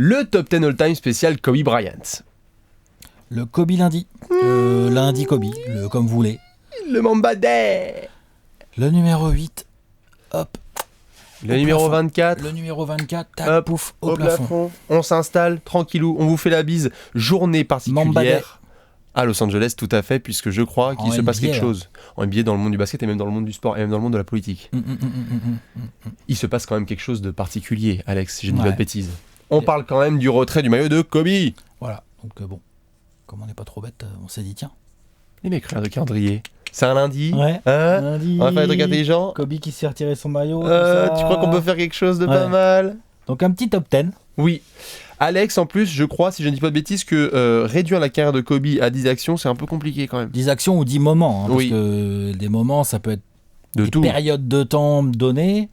le top 10 all-time spécial Kobe Bryant. Le Kobe lundi. Lundi Kobe, comme vous voulez. Le Mamba Day. Le numéro 8. Hop. Le numéro 24. Le numéro 24. Tac, hop, pouf, au plafond. On s'installe, tranquillou, on vous fait la bise. Journée particulière à Los Angeles, tout à fait, puisque je crois qu'il se passe quelque chose. En NBA, dans le monde du basket et même dans le monde du sport et même dans le monde de la politique. Il se passe quand même quelque chose de particulier, Alex, si je ne dis pas de bêtises. On parle quand même du retrait du maillot de Kobe. Voilà, donc bon, comme on n'est pas trop bête, on s'est dit tiens. Les mecs, regarde le calendrier. C'est un lundi. Ouais. Lundi. On va faire des trucs intelligents. Kobe qui s'est retiré son maillot. Tu crois qu'on peut faire quelque chose de pas mal? Donc un petit top 10. Oui. Alex, en plus, je crois, si je ne dis pas de bêtises, que réduire la carrière de Kobe à 10 actions, c'est un peu compliqué quand même. 10 actions ou 10 moments. Parce oui. Que des moments, ça peut être de des périodes de temps données.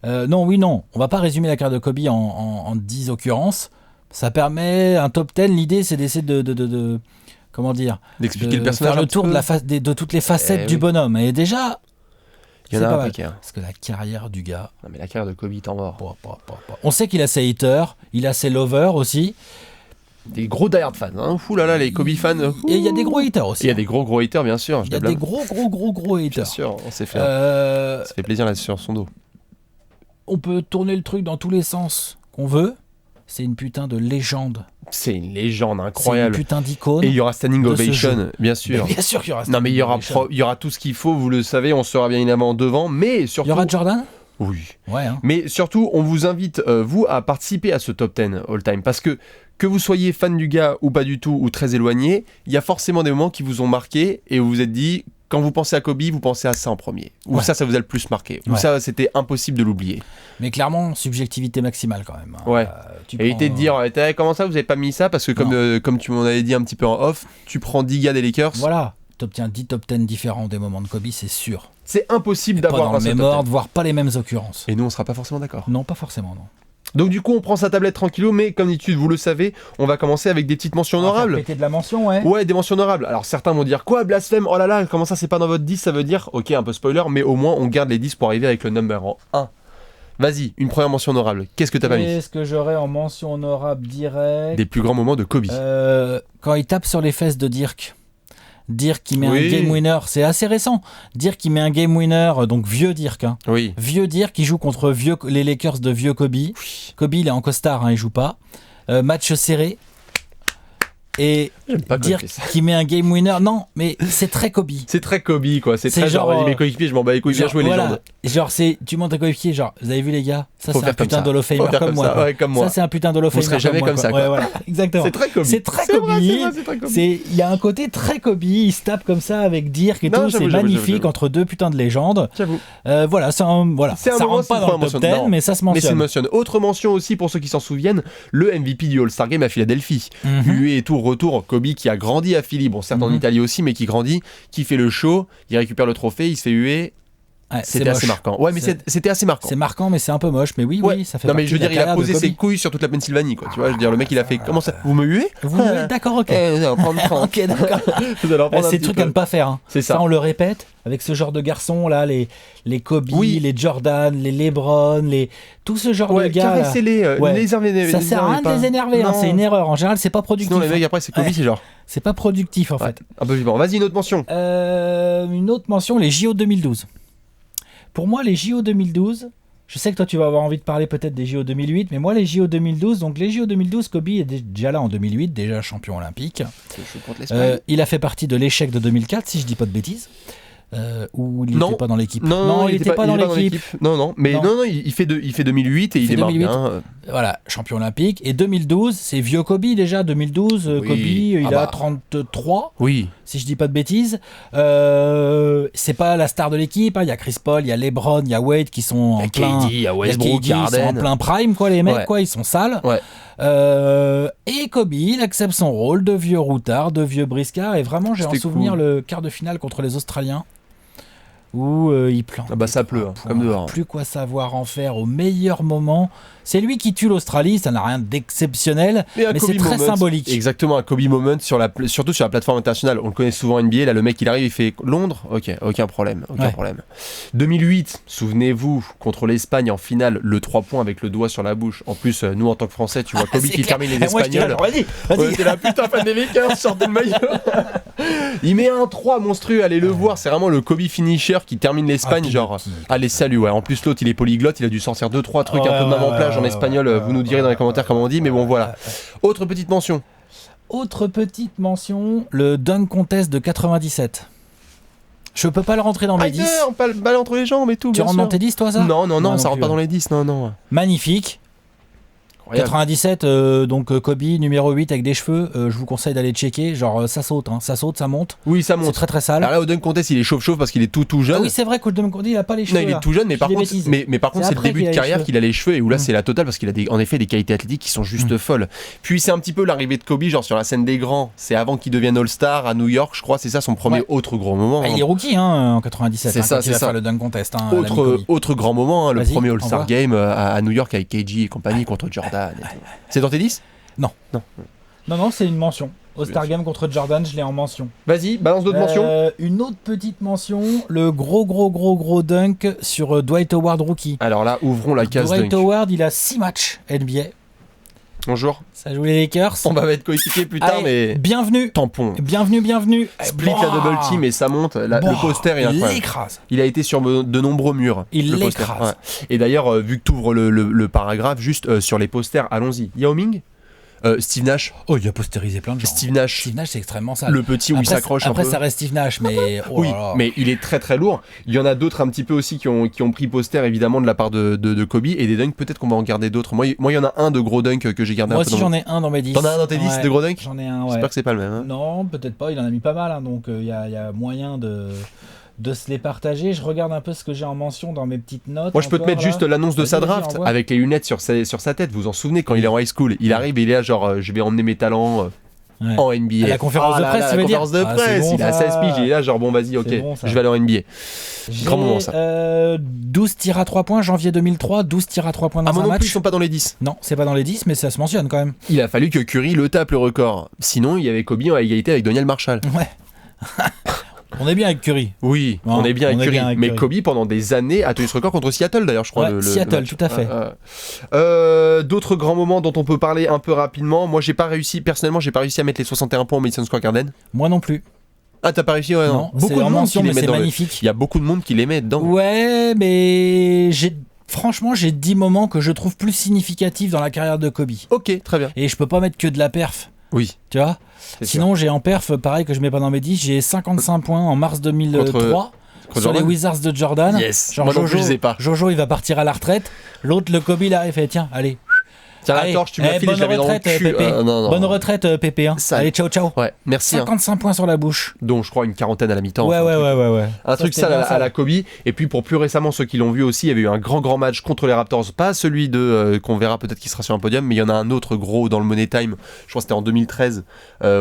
Non. On va pas résumer la carrière de Kobe en 10 occurrences. Ça permet un top 10. L'idée, c'est d'essayer de comment dire, d'expliquer le personnage, faire le tour de toutes les facettes du bonhomme. Et déjà, il y en a un paquet. Parce que la carrière du gars... Non mais la carrière de Kobe, t'en mort. On sait qu'il a ses haters, il a ses lovers aussi. Des gros die-hard fans, hein. Ouh là là, les Kobe fans. Et il y a des gros haters aussi. Il y a des gros haters, bien sûr. Il y a des gros haters. Bien sûr, on s'est fait. Ça fait plaisir là sur son dos. On peut tourner le truc dans tous les sens qu'on veut. C'est une putain de légende. C'est une légende incroyable. C'est une putain d'icône. Et il y aura standing ovation, bien sûr. Mais bien sûr qu'il y aura standing ovation. Non mais il y aura tout ce qu'il faut, vous le savez, on sera bien évidemment devant, mais surtout... Il y aura Jordan ? Oui. Ouais, hein. Mais surtout, on vous invite, vous, à participer à ce top 10 all-time, parce que vous soyez fan du gars ou pas du tout, ou très éloigné, il y a forcément des moments qui vous ont marqué, et vous vous êtes dit... Quand vous pensez à Kobe, vous pensez à ça en premier. Ou ça vous a le plus marqué. Ou ça, c'était impossible de l'oublier. Mais clairement, subjectivité maximale quand même. Ouais. Évitez de dire, comment ça, vous avez pas mis ça? Parce que comme tu m'en avais dit un petit peu en off, tu prends 10 gars des Lakers. Voilà. Tu obtiens 10 top 10 différents des moments de Kobe, c'est sûr. C'est impossible d'avoir pas dans le même ordre, voire pas les mêmes occurrences. Et nous, on sera pas forcément d'accord. Non, pas forcément, non. Donc du coup, on prend sa tablette tranquillo, mais comme d'habitude, vous le savez, on va commencer avec des petites mentions honorables. Péter de la mention, ouais. Ouais, des mentions honorables. Alors certains vont dire, quoi, blasphème, oh là là, comment ça, c'est pas dans votre 10, ça veut dire, ok, un peu spoiler, mais au moins, on garde les 10 pour arriver avec le number en 1. Vas-y, une première mention honorable. Qu'est-ce que t'as pas mis? Qu'est-ce que j'aurais en mention honorable direct? Des plus grands moments de Kobe. Quand il tape sur les fesses de Dirk. Dirk qui met un game winner, c'est assez récent. Dirk qui met un game winner, donc vieux Dirk. Hein. Oui. Vieux Dirk qui joue contre les Lakers de vieux Kobe. Oui. Kobe, il est en costard, hein, il joue pas. Match serré. Et Dirk qui met un game winner. Non, mais c'est très Kobe. C'est très Kobe, quoi. C'est très genre, mes coéquipiers, je m'en bats les couilles, bien joué les gens. Genre, tu montes un coéquipier, genre, vous avez vu les gars, ça faut c'est un putain d'Hall of Famer comme moi. Ouais, comme moi. Ça c'est un putain d'Hall of Famer. Vous serez jamais comme ça, quoi. Ouais, voilà. Exactement. C'est très Kobe. C'est très Kobe. Il y a un côté très Kobe, il se tape comme ça avec Dirk et tout, c'est magnifique entre deux putains de légendes. J'avoue. Voilà, ça rentre pas dans le top 10, mais ça se mentionne. Autre mention aussi, pour ceux qui s'en souviennent, le MVP du All-Star Game à Philadelphie. Lui et tout, retour, Kobe qui a grandi à Philly, bon certes en Italie aussi, mais qui grandit, qui fait le show, il récupère le trophée, il se fait huer. Ouais, c'était assez marquant. Ouais, mais c'était assez marquant. C'est marquant, mais c'est un peu moche. Mais oui, ça fait. Non, mais je veux dire, il a posé ses couilles sur toute la Pennsylvanie, quoi. Tu vois, je veux dire, le mec, il a fait. Comment ça? Vous me huez? Vous me huez? D'accord, ok. Ok, d'accord. C'est le truc à ne pas faire. Hein. C'est ça. Ça, on le répète. Avec ce genre de garçons là, les Kobe, les Jordan, les LeBron, tout ce genre de gars. Caressez-les, les énerver. Ça sert à rien de les énerver. Hein, c'est une erreur. En général, c'est pas productif. Sinon, les mecs après, c'est Kobe, c'est genre. C'est pas productif en fait. Un peu vivant. Vas-y, une autre mention. Une autre mention, les JO 2012. Pour moi, les JO 2012, je sais que toi tu vas avoir envie de parler peut-être des JO 2008, mais moi les JO 2012, donc les JO 2012, Kobe est déjà là en 2008, déjà champion olympique. Il a fait partie de l'échec de 2004, si je dis pas de bêtises. Ou il n'était pas dans l'équipe. Non, il n'était pas dans l'équipe. Non, il fait 2008 et il démarre bien. Voilà, champion olympique. Et 2012, c'est vieux Kobe déjà. 2012, Kobe, il a 33. Oui. Si je dis pas de bêtises. C'est pas la star de l'équipe. Il y a Chris Paul, il y a LeBron, il y a Wade qui sont en plein. Il y a Westbrook, ils sont en plein prime, quoi, les mecs, quoi, ils sont sales. Ouais. Et Kobe, il accepte son rôle de vieux routard, de vieux briscard. Et vraiment, j'ai en souvenir le quart de finale contre les Australiens. où il plante. Ah bah ça pleut, comme dehors. Plus quoi savoir en faire au meilleur moment. C'est lui qui tue l'Australie, ça n'a rien d'exceptionnel, mais c'est très symbolique. Exactement, un Kobe moment, surtout sur la plateforme internationale. On le connaît souvent en NBA, là le mec il arrive, il fait Londres, ok, aucun problème. 2008, souvenez-vous, contre l'Espagne en finale, le 3 points avec le doigt sur la bouche. En plus, nous en tant que Français, tu vois Kobe qui termine les Espagnols. Vas-y. T'es la putain fan des Lakers, sortez le maillot. Il met un 3 monstrueux, allez le voir, c'est vraiment le Kobe finisher qui termine l'Espagne, allez salut, ouais. En plus l'autre il est polyglotte, il a dû sortir 2-3 trucs un peu de maman-plage en espagnol, vous nous direz dans les commentaires comment on dit, mais bon voilà. Autre petite mention, le dunk contest de 97. Je peux pas le rentrer dans mes 10. Pas le balle entre les jambes et tout. Tu rentres dans tes 10 toi ça? Non, ça rentre pas dans les 10, non. Magnifique. 97, donc Kobe numéro 8 avec des cheveux, je vous conseille d'aller checker, genre ça saute, ça monte. Oui, ça monte. C'est très très sale. Alors là au dunk contest il est chauve parce qu'il est tout jeune. Ah oui c'est vrai qu'au dunk contest il a pas les cheveux. Non il est tout jeune mais par contre c'est le début de carrière qu'il a les cheveux et où là c'est la totale parce qu'il a en effet des qualités athlétiques qui sont juste folles. Puis c'est un petit peu l'arrivée de Kobe genre sur la scène des grands, c'est avant qu'il devienne All-Star à New York je crois, c'est ça son premier autre gros moment. Il est rookie en 97 c'est ça, il va faire le dunk contest. Autre grand moment, le premier All-Star Game à New York avec KG et compagnie contre Jordan. C'est dans tes 10 ? Non, c'est une mention. All-Star Game contre Jordan, je l'ai en mention. Vas-y, balance d'autres mentions. Une autre petite mention, le gros dunk sur Dwight Howard rookie. Alors là, ouvrons la case Dwight dunk. Howard, il a 6 matchs NBA. Bonjour. Ça joue les Lakers. On va être coéquipiers plus tard, mais... Bienvenue. Tampon. Bienvenue. Split la double team et ça monte. Le poster est incroyable. Il l'écrase. Il a été sur de nombreux murs. Il l'écrase. Ouais. Et d'ailleurs, vu que tu ouvres le paragraphe, juste sur les posters, allons-y. Yao Ming, Steve Nash. Oh, il a postérisé plein de gens. Steve Nash, c'est extrêmement sale. Le petit où il s'accroche un peu. Après, ça reste Steve Nash, mais... oui, mais il est très très lourd. Il y en a d'autres un petit peu aussi qui ont pris poster, évidemment, de la part de Kobe. Et des dunks, peut-être qu'on va en garder d'autres. Moi, il y en a un de gros dunk que j'ai gardé un peu. Moi aussi, j'en ai un dans mes 10. T'en as un dans tes 10 de gros dunk ? J'en ai un, ouais. J'espère que c'est pas le même. Hein. Non, peut-être pas. Il en a mis pas mal. Donc, il y a moyen de se les partager. Je regarde un peu ce que j'ai en mention dans mes petites notes. Moi, je peux te mettre juste l'annonce de sa draft avec les lunettes sur sa tête. Vous vous en souvenez quand il est en high school, il arrive et il est là genre je vais emmener mes talents en NBA. À la conférence de presse, ça veut dire. La conférence de presse, bon, il a 16 piges, il est là genre bon vas-y, ok, bon, je vais aller en NBA. Grand moment ça. 12 tirs à 3 points, janvier 2003, 12 tirs à 3 points dans un match. Non plus, ils sont pas dans les 10. Non, c'est pas dans les 10, mais ça se mentionne quand même. Il a fallu que Curry le tape le record. Sinon, il y avait Kobe à égalité avec Doniel Marshall. Ouais. On est bien avec Curry. Oui, on est bien avec Curry. Mais Kobe, pendant des années, a tenu ce record contre Seattle, d'ailleurs, je crois. Seattle, tout à fait. D'autres grands moments dont on peut parler un peu rapidement. Moi, personnellement, j'ai pas réussi à mettre les 61 points au Madison Square Garden. Moi non plus. Ah, t'as pas réussi, ouais, non. Beaucoup de monde qui les met magnifique. Il y a beaucoup de monde qui les met dedans. Ouais, mais franchement, j'ai 10 moments que je trouve plus significatifs dans la carrière de Kobe. Ok, très bien. Et je peux pas mettre que de la perf. Oui. Tu vois ? Sinon, j'ai en perf, pareil que je mets pas dans mes 10, j'ai 55 points en mars 2003 sur les Wizards de Jordan. Yes. Genre Jojo, il va partir à la retraite. L'autre, le Kobe, il arrive et fait tiens, allez. Tiens, la torche, tu m'as filé, je l'avais dans le cul. Bonne retraite, Pépé. Hein. Allez, ciao. Ouais, merci. 55 points sur la bouche. Dont je crois une quarantaine à la mi-temps. Ouais. Un truc sale à la Kobe. Et puis pour plus récemment, ceux qui l'ont vu aussi, il y avait eu un grand match contre les Raptors. Pas celui qu'on verra peut-être qui sera sur un podium, mais il y en a un autre gros dans le Money Time. Je crois que c'était en 2013,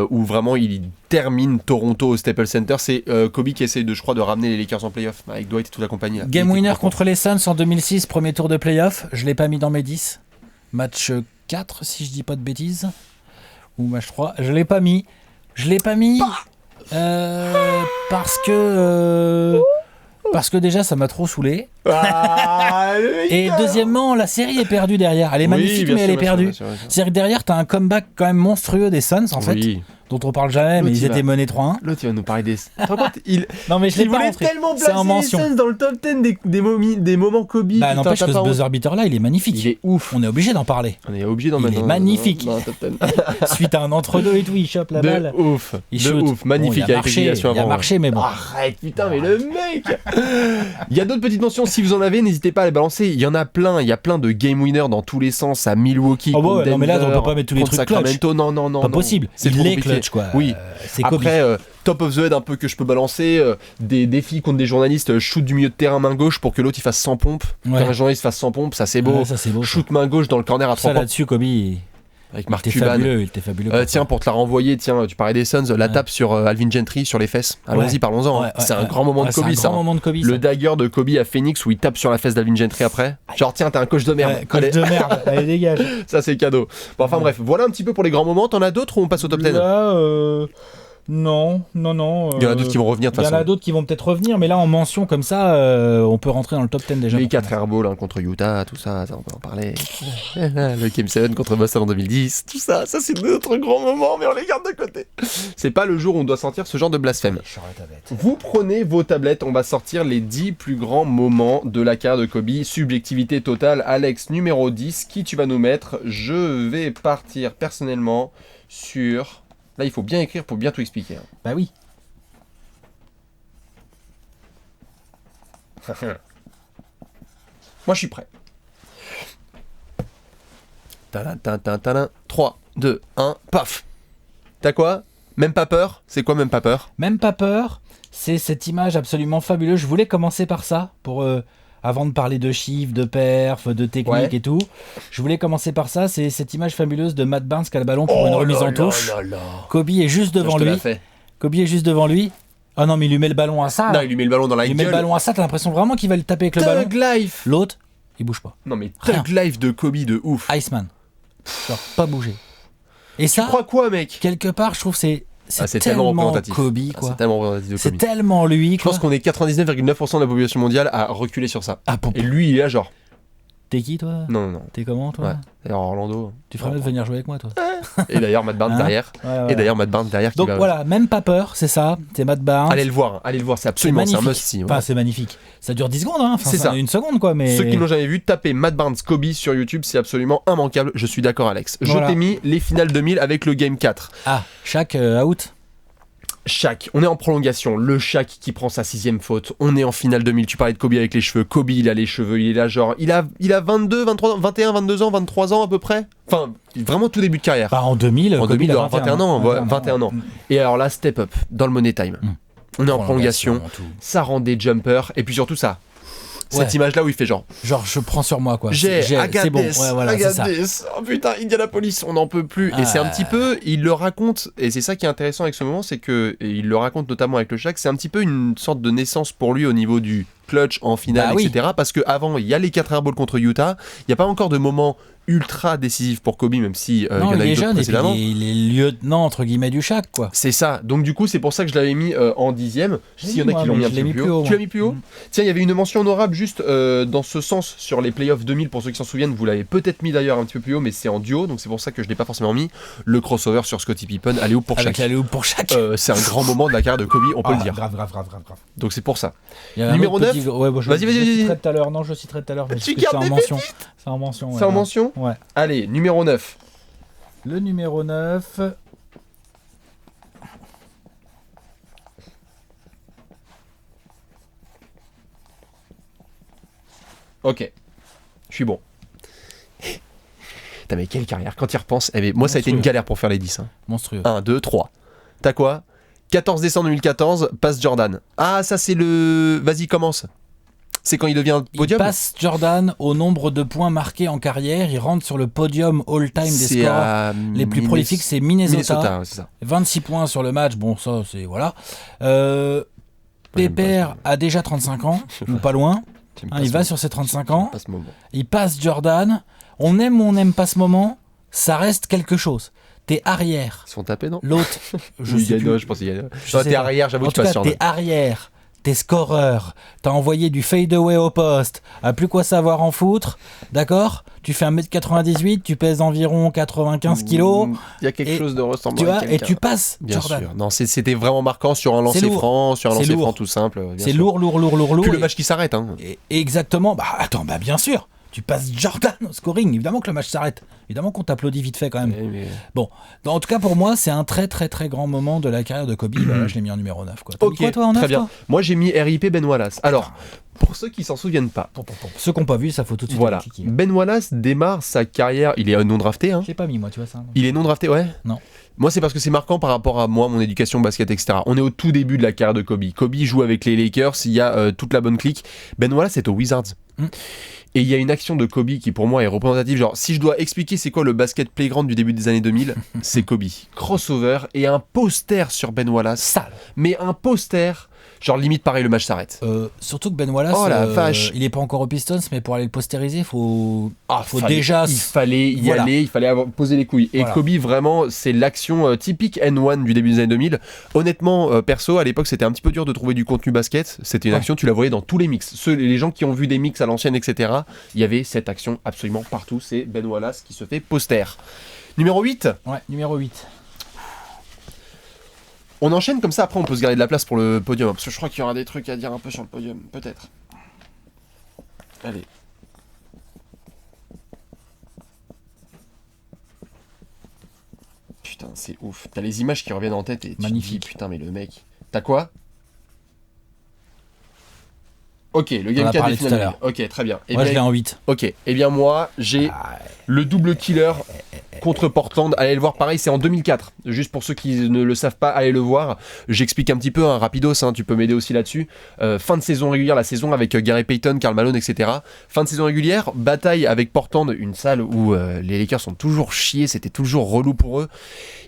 où vraiment il termine Toronto au Staples Center. C'est Kobe qui essaye de ramener les Lakers en playoff avec Dwight et toute la compagnie. Là. Game winner contre les Suns en 2006, premier tour de playoff. Je l'ai pas mis dans mes 10. Match 4 si je dis pas de bêtises, ou match 3, je l'ai pas mis parce que déjà ça m'a trop saulé. Et deuxièmement, la série est perdue derrière, elle est magnifique mais elle est perdue. C'est-à-dire que derrière t'as un comeback quand même monstrueux des Suns en fait, dont on parle jamais, mais ils étaient menés 3-1. L'autre il va nous parler des... Non mais je l'ai pas rentré. Tellement placer les Suns dans le top 10 des moments Kobe. Bah n'empêche que ce buzzer beater là il est magnifique. Il est ouf. On est obligé d'en parler. Il est magnifique. Suite à un entre-deux et tout, il chope la balle. De ouf. Magnifique avec l'égalisation avant. Il a marché mais bon. Arrête putain, mais le mec. Il y a d'autres petites mentions, si vous en avez, n'hésitez pas à les balancer. Il y en a plein, il y a plein de game winners dans tous les sens, à Milwaukee, contre Denver, non mais là on peut pas mettre tous les trucs Sacramento, clutch. Non. Pas possible. C'est il est clutch quoi. Oui. Après, top of the head un peu que je peux balancer, des défis contre des journalistes, shoot du milieu de terrain main gauche pour que l'autre il fasse 100 pompes. Quand un journaliste fasse 100 pompes, ça c'est beau. Ça c'est beau. Shoot main gauche dans le corner à 3 points. Là-dessus, Kobe. avec Mark Cuban. Il était fabuleux. Tiens, pour te la renvoyer, tu parlais des Suns, la tape sur Alvin Gentry sur les fesses. Allons-y, parlons-en. C'est un grand moment de Kobe, ça. Le dagger de Kobe à Phoenix où il tape sur la fesse d'Alvin Gentry après. Genre, tiens, t'es un coach de merde. Coach de merde, allez, dégage. Ça, c'est cadeau. Bon, enfin, bref, voilà un petit peu pour les grands moments. T'en as d'autres ou on passe au top 10 ? Non. Il y en a d'autres qui vont revenir de toute façon. Il y en a d'autres qui vont peut-être revenir, mais là en mention comme ça, on peut rentrer dans le top 10 déjà. Les 4 airballs contre Utah, tout ça, on peut en parler. Le Game 7 contre Boston en 2010, tout ça c'est notre grand moment, mais on les garde de côté. C'est pas le jour où on doit sortir ce genre de blasphème. Vous prenez vos tablettes, on va sortir les 10 plus grands moments de la carrière de Kobe. Subjectivité totale, Alex, numéro 10, qui tu vas nous mettre ? Je vais partir personnellement sur... Là, il faut bien écrire pour bien tout expliquer. Bah oui. Moi, je suis prêt. 3, 2, 1, paf. T'as quoi ? Même pas peur ? C'est quoi même pas peur ? Même pas peur, c'est cette image absolument fabuleuse. Je voulais commencer par ça, avant de parler de chiffres, de perf, de technique et tout. Je voulais commencer par ça, c'est cette image fabuleuse de Matt Barnes qui a le ballon pour une remise en touche. Kobe est juste devant lui. Oh non, mais il lui met le ballon à ça. Non, il lui met le ballon dans la gueule. Il met le ballon à ça, t'as l'impression vraiment qu'il va le taper avec le ballon. Thug Life. L'autre, il bouge pas. Non mais Thug Life de Kobe de ouf. Iceman. Genre, pas bouger. Et ça, tu crois quoi, mec ? Quelque part, je trouve c'est tellement Kobe, quoi. C'est tellement représentatif de Kobe. C'est tellement lui, quoi. Je pense qu'on est 99,9% de la population mondiale à reculer sur ça. Et lui, il est là genre... T'es qui, toi ? Non. T'es comment, toi ? Ouais. D'ailleurs, Orlando... Tu ferais mieux de venir jouer avec moi, toi. Et d'ailleurs, Matt Barnes derrière. Ouais. Et d'ailleurs, Matt Barnes derrière qui donc voilà, même pas peur, c'est ça. C'est Matt Barnes. Allez le voir, c'est absolument c'est un must-see. Enfin, c'est magnifique. Ça dure 10 secondes, hein. Enfin, c'est ça. Une seconde, quoi. Mais... Ceux qui l'ont jamais vu, tapez Matt Barnes Kobe sur YouTube, c'est absolument immanquable. Je suis d'accord, Alex. Voilà. Je t'ai mis les finales 2000 avec le Game 4. Shaq out. Shaq, on est en prolongation, le Shaq qui prend sa 6ème faute, on est en finale 2000, tu parlais de Kobe avec les cheveux, Kobe il a les cheveux, il est là genre, il a 22, 23, 21, 22 ans, 23 ans à peu près, enfin vraiment tout début de carrière. En 2000, Kobe il a 21 ans. 21 ans. Et alors là, step up, dans le Money Time, on est en prolongation, ça rend des jumpers, et puis surtout ça. Cette image-là où il fait genre je prends sur moi quoi. C'est bon. Ouais, voilà, c'est ça. Oh putain, Indianapolis, on n'en peut plus. Et c'est un petit peu, il le raconte, et c'est ça qui est intéressant avec ce moment, c'est que, et il le raconte notamment avec le Shaq, c'est un petit peu une sorte de naissance pour lui au niveau du clutch en finale, etc. Parce qu'avant, il y a les 4 airballs contre Utah, il n'y a pas encore de moment ultra décisif pour Kobe, même si il y en a eu d'autres précédemment. Il est lieutenant entre guillemets du Shaq, quoi. C'est ça. Donc du coup, c'est pour ça que je l'avais mis en 10ème. S'il y en a qui l'ont mis un peu plus haut. Tu l'as mis plus haut ? Tiens, il y avait une mention honorable juste dans ce sens sur les playoffs 2000, pour ceux qui s'en souviennent. Vous l'avez peut-être mis d'ailleurs un petit peu plus haut, mais c'est en duo, donc c'est pour ça que je l'ai pas forcément mis. Le crossover sur Scottie Pippen, allez-oop pour Shaq. C'est un grand moment de la carrière de Kobe, on peut le dire. Grave. Donc c'est pour ça. Numéro 9. Vas-y. Je citerai tout à l'heure. Tu gardes des mentions. C'est en mention. C'est en mention ? Ouais. Allez, numéro 9. Le numéro 9. Ok. Je suis bon. Putain, mais quelle carrière. Quand il repense, moi ça a été une galère pour faire les 10. Hein. Monstrueux. 1, 2, 3. T'as quoi ? 14 décembre 2014, passe Jordan. Ah, ça c'est le... Vas-y, commence. C'est quand il devient podium. Il passe Jordan au nombre de points marqués en carrière. Il rentre sur le podium all-time des scores les plus prolifiques. C'est Minnesota. C'est ça. 26 points sur le match. Bon, ça, c'est... Voilà. Pépère a déjà 35 ans, ou pas loin. Il va sur ses 35 ans. Il passe Jordan. On aime ou on n'aime pas ce moment, ça reste quelque chose. T'es arrière. Ils se font taper, non ? L'autre, je pense qu'il y a... T'es arrière, j'avoue que tu passes Jordan. T'es arrière. T'es scoreur, t'as envoyé du fade-away au poste, a plus quoi savoir en foutre, d'accord ? Tu fais 1m98, tu pèses environ 95 kilos. Il y a quelque chose de ressemblant. Tu vois, et tu passes bien Jordan. Sûr. Non, c'était vraiment marquant sur un lancer franc, tout simple. C'est lourd. Puis le match qui s'arrête. Hein. Exactement. Bien sûr. Tu passes Jordan au scoring. Évidemment que le match s'arrête. Évidemment qu'on t'applaudit vite fait quand même. Bon, en tout cas pour moi, c'est un très très très grand moment de la carrière de Kobe. Là, je l'ai mis en numéro 9. T'as mis quoi toi en 9 ? Très bien. Moi j'ai mis RIP Ben Wallace. Alors, pour ceux qui s'en souviennent pas. Ceux qui n'ont pas vu, ça faut tout de suite expliquer. Ben Wallace démarre sa carrière. Il est non drafté. Hein. Je l'ai pas mis moi, tu vois ça. Il est non drafté, ouais. Non. Moi, c'est parce que c'est marquant par rapport à moi, mon éducation basket, etc. On est au tout début de la carrière de Kobe. Kobe joue avec les Lakers, il y a toute la bonne clique. Ben Wallace est aux Wizards. Et il y a une action de Kobe qui pour moi est représentative. Genre, si je dois expliquer c'est quoi le basket playground du début des années 2000, c'est Kobe. Crossover et un poster sur Ben Wallace. Sale. Mais un poster, genre limite pareil, le match s'arrête. Surtout que Ben Wallace, il est pas encore aux Pistons, mais pour aller le postériser, faut déjà... Il fallait y aller, il fallait poser les couilles. Et Kobe, vraiment, c'est l'action typique N1 du début des années 2000. Honnêtement, perso, à l'époque, c'était un petit peu dur de trouver du contenu basket. C'était une action, tu la voyais dans tous les mix. Les gens qui ont vu des mix à l'ancienne, etc., il y avait cette action absolument partout. C'est Ben Wallace qui se fait poster. Numéro 8 ? Ouais, numéro 8. On enchaîne comme ça, après on peut se garder de la place pour le podium. Parce que je crois qu'il y aura des trucs à dire un peu sur le podium, peut-être. Allez. Putain, c'est ouf. T'as les images qui reviennent en tête et tu te dis, putain, mais le mec... T'as quoi ? Ok, le game 4 est final. Ok, très bien. Moi, je l'ai en 8. Ok, et bien moi, j'ai le double killer contre Portland. Allez le voir, pareil, c'est en 2004. Juste pour ceux qui ne le savent pas, allez le voir. J'explique un petit peu, rapidos, tu peux m'aider aussi là-dessus. Fin de saison régulière, la saison avec Gary Payton, Karl Malone, etc. Fin de saison régulière, bataille avec Portland, une salle où les Lakers sont toujours chiés, c'était toujours relou pour eux.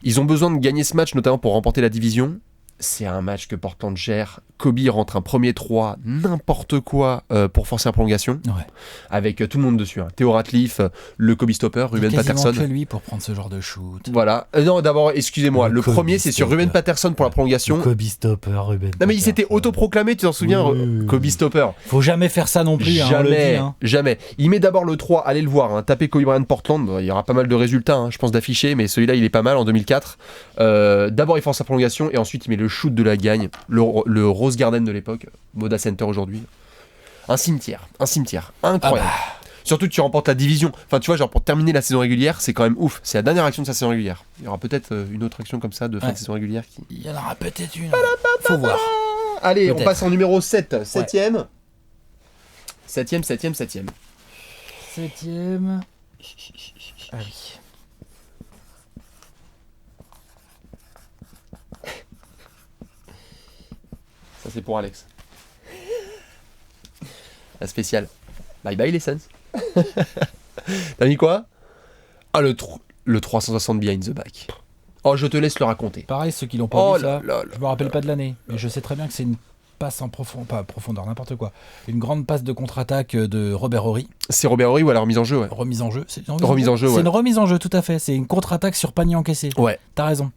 Ils ont besoin de gagner ce match, notamment pour remporter la division. C'est un match que Portland gère. Kobe rentre un premier 3, n'importe quoi pour forcer la prolongation. Ouais. Avec tout le monde dessus. Theo Ratliff, le Kobe Stopper, Ruben Patterson. Que lui pour prendre ce genre de shoot. Voilà. Non, d'abord, excusez-moi. Le premier, c'est sur Ruben Patterson pour la prolongation. Le Kobe Stopper, Ruben. Non, mais il s'était autoproclamé, tu t'en souviens, Kobe Stopper. Faut jamais faire ça non plus. Jamais. Jamais. Il met d'abord le 3, allez le voir. Tapez Kobe Bryant Portland. Il y aura pas mal de résultats, je pense, d'afficher, mais celui-là, il est pas mal en 2004. D'abord, il force sa prolongation et ensuite, il met le shoot de la gagne. Le Rose Garden de l'époque, Moda Center aujourd'hui. Un cimetière incroyable. Surtout que tu remportes la division. Enfin, tu vois, genre pour terminer la saison régulière, c'est quand même ouf. C'est la dernière action de sa saison régulière. Il y aura peut-être une autre action comme ça de fin de saison régulière qui... Il y en aura peut-être une. Faut voir. Allez, peut-être. On passe en numéro 7. 7ème. 7ème. Ah oui. Ça c'est pour Alex. La spéciale. Bye bye les Suns. T'as mis quoi ? Ah le 360 behind the back. Oh je te laisse le raconter. Pareil ceux qui l'ont pas vu ça. Je me rappelle pas de l'année, mais je sais très bien que c'est une passe en profondeur, n'importe quoi. Une grande passe de contre-attaque de Robert Horry. C'est Robert Horry ou la remise en jeu, ouais. Remise en jeu. C'est une remise en jeu, tout à fait. C'est une contre-attaque sur panier encaissé. Ouais. T'as raison.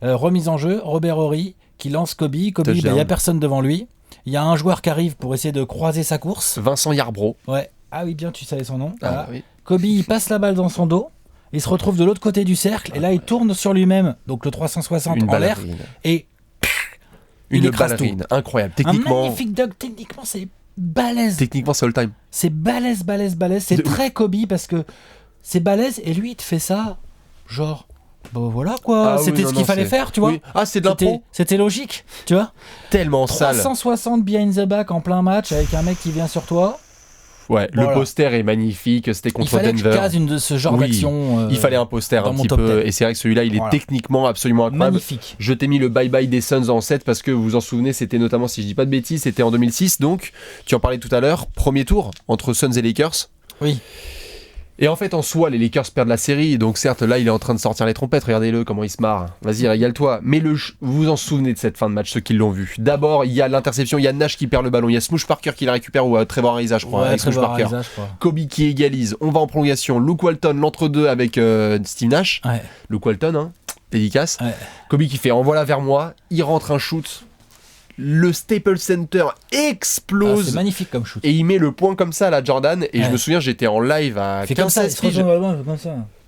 Remise en jeu, Robert Horry qui lance Kobe. Kobe, il n'y a personne devant lui. Il y a un joueur qui arrive pour essayer de croiser sa course. Vincent Yarbrough. Ouais. Ah oui, bien, tu savais son nom. Voilà. Oui. Kobe, il passe la balle dans son dos. Il se retrouve de l'autre côté du cercle. Et là, il tourne sur lui-même. Donc le 360 en l'air. Et une ballerine. Incroyable. Techniquement. Un magnifique dunk. Techniquement, c'est balèze. Techniquement, c'est all-time. C'est balèze. C'est très Kobe parce que c'est balèze. Et lui, il te fait ça. Genre... Bon voilà quoi, c'était ce qu'il fallait faire, tu vois. Oui. Ah, c'est de l'impro. C'était logique, tu vois. Tellement sale. 360 behind the back en plein match avec un mec qui vient sur toi. Ouais, voilà. Le poster est magnifique, c'était contre Denver. Il fallait que je case une de ce genre d'action. Il fallait un poster un petit peu, et c'est vrai que celui-là, il est techniquement absolument incroyable. Magnifique. Je t'ai mis le bye-bye des Suns en 7 parce que vous vous en souvenez, c'était notamment, si je dis pas de bêtises, c'était en 2006, donc tu en parlais tout à l'heure, premier tour entre Suns et Lakers. Oui. Et en fait, en soi, les Lakers perdent la série, donc certes, là, il est en train de sortir les trompettes, regardez-le, comment il se marre. Vas-y, régale-toi. Mais vous vous en souvenez de cette fin de match, ceux qui l'ont vu. D'abord, il y a l'interception, il y a Nash qui perd le ballon, il y a Smoosh Parker qui la récupère, ou Trevor Ariza, je crois. Ouais, Trevor Ariza, je crois. Kobe qui égalise, on va en prolongation. Luke Walton, l'entre-deux avec Steve Nash. Ouais. Luke Walton, dédicace. Ouais. Kobe qui fait « envoie-la vers moi », il rentre un shoot. Le Staples Center explose. C'est magnifique comme shoot. Et il met le point comme ça à la Jordan. Et je me souviens, j'étais en live à 15-16 piges.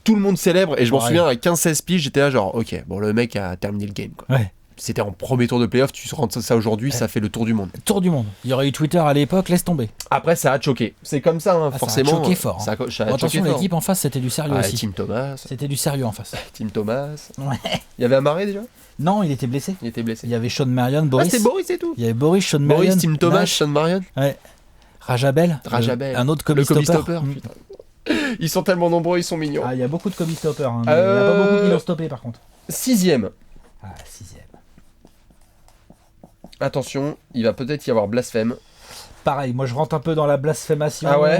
Tout le monde célèbre. Et je m'en souviens, à 15-16 piges, j'étais là genre, ok, bon, le mec a terminé le game, quoi. Ouais. C'était en premier tour de playoff. Tu rentres ça aujourd'hui, ça fait le tour du monde. Tour du monde. Il y aurait eu Twitter à l'époque, laisse tomber. Après, ça a choqué. C'est comme ça, forcément. Ça a choqué fort. Attention, l'équipe en face, c'était du sérieux aussi. Tim Thomas. C'était du sérieux en face. Tim Thomas. Ouais. Il y avait Amaré déjà ? Non, il était blessé. Il y avait Sean Marion, Boris. Ah, c'était Boris et tout. Il y avait Boris, Sean Marion. Boris, Tim Thomas, Nash. Sean Marion. Ouais. Rajabel. Un autre Kobe Stopper. Ils sont tellement nombreux, ils sont mignons. Ah, il y a beaucoup de Kobe Stopper. Il n'y a pas beaucoup qui l'ont stoppé par contre. 6ème. Ah, 6ème. Attention, il va peut-être y avoir blasphème. pareil, moi je rentre un peu dans la blasphémation. Ah ouais.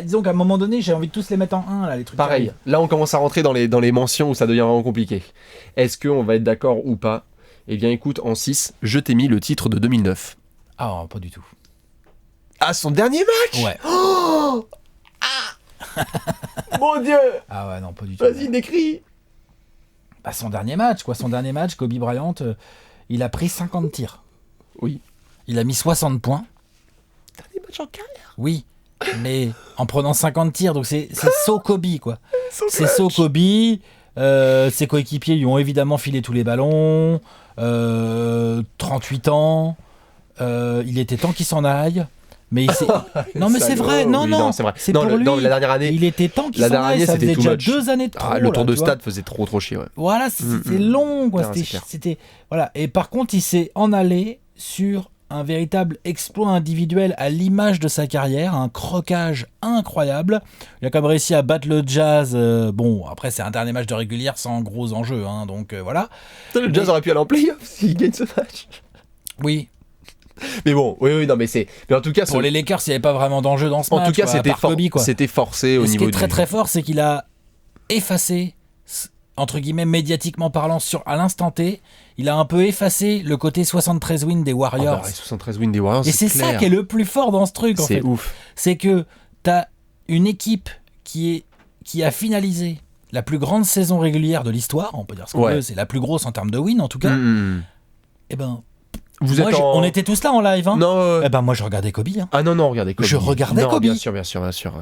Disons qu'à un moment donné, j'ai envie de tous les mettre en 1, là, les trucs. Pareil, là on commence à rentrer dans les mentions où ça devient vraiment compliqué. Est-ce qu'on va être d'accord ou pas? Eh bien écoute, en 6, je t'ai mis le titre de 2009. Ah, pas du tout. Ah, son dernier match? Ouais. Oh Mon Dieu! Ah ouais, non, pas du tout. Vas-y, décris. Son dernier match, quoi. Son dernier match, Kobe Bryant, il a pris 50 tirs. Oui. Il a mis 60 points. Dernier match en carrière? Oui, mais en prenant 50 tirs, donc c'est so Kobe, quoi. C'est so Kobe. Ses coéquipiers lui ont évidemment filé tous les ballons. 38 ans. Il était temps qu'il s'en aille. Mais il s'est... Non, mais c'est vrai. Non, c'est vrai. C'est pour lui. La dernière année. Il était temps qu'il s'en aille. Ça faisait déjà 2 années de trop. Le tour de stade faisait trop chier. Ouais. Voilà, c'était long, quoi. C'était voilà. Et par contre, il s'est en allé sur un véritable exploit individuel à l'image de sa carrière, un croquage incroyable. Il a quand même réussi à battre le Jazz. Bon, après, c'est un dernier match de régulière sans gros enjeux, hein, donc voilà. Le Jazz aurait pu aller en play-off s'il gagne ce match. Oui. Mais bon, oui, non, mais c'est. Mais en tout cas, pour les Lakers, il n'y avait pas vraiment d'enjeu dans ce match. En tout cas, c'était forcé au niveau. Ce qui est très très fort, c'est qu'il a effacé, entre guillemets, médiatiquement parlant, à l'instant T, il a un peu effacé le côté 73 wins des Warriors. 73 wins des Warriors, et c'est ça qui est le plus fort dans ce truc, en fait. C'est ouf. C'est que t'as une équipe qui a finalisé la plus grande saison régulière de l'histoire, on peut dire ce qu'on veut, c'est la plus grosse en termes de wins en tout cas. Et ben. On était tous là en live, hein. Non. Moi je regardais Kobe. Hein. Ah non, regardez Kobe. Je regardais Kobe. Bien sûr.